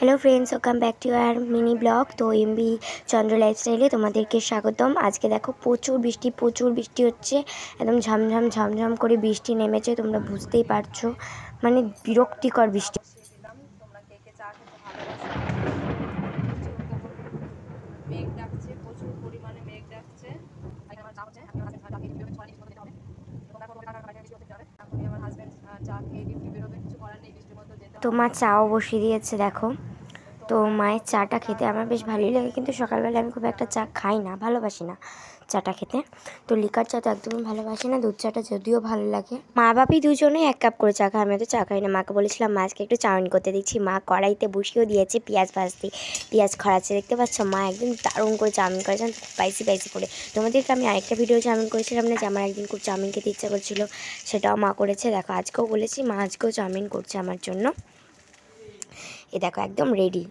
Hello friends, welcome back to our mini blog. তো MB Chandra লাইফস্টাইলে তোমাদেরকে স্বাগতম। আজকে দেখো প্রচুর বৃষ্টি হচ্ছে, একদম ঝমঝম ঝমঝম করে বৃষ্টি নেমেছে, তোমরা বুঝতেই পারছো, মানে বিরক্তিকর বৃষ্টি। তোমরা কে কে চা খেতে ভালোবাসো? মেঘ ডাকছে, প্রচুর পরিমাণে মেঘ ডাকছে। আমার চা হচ্ছে, আমার হাজবেন্ড চা খেয়ে ডিউটি বেরোবে, কিছু করার নেই, বৃষ্টির মধ্যে যেতে হবে। তোমার চাও বসিয়ে দিয়েছে দেখো। তো মায়ের চাটা খেতে আমার বেশ ভালোই লাগে, কিন্তু সকালবেলা আমি খুব একটা চা খাই না, ভালোবাসি না চাটা খেতে। তো লিকার চা তো একদমই ভালোবাসি না, দুধ চাটা যদিও ভালো লাগে। মা বাপি দুজনেই 1 কাপ করে চা খায়, আমি তো চা খাই না। মাকে বলেছিলাম মা আজকে একটু চাউমিন করতে দিচ্ছি, মা কড়াইতে বসিয়েও দিয়েছে পেঁয়াজ ভাজতে, পেঁয়াজ খড়াচ্ছে, দেখতে পাচ্ছ। মা একদম দারুণ করে চাউমিন করেছেন, স্পাইসি করে। তোমাদেরকে আমি আরেকটা ভিডিও চাউমিন করেছিলাম না, যে আমার একদিন খুব চাউমিন খেতে ইচ্ছা করছিল, সেটাও মা করেছে। দেখো আজকেও বলেছি, মা আজকেও চাউমিন করছে আমার জন্য। এ দেখো একদম রেডি।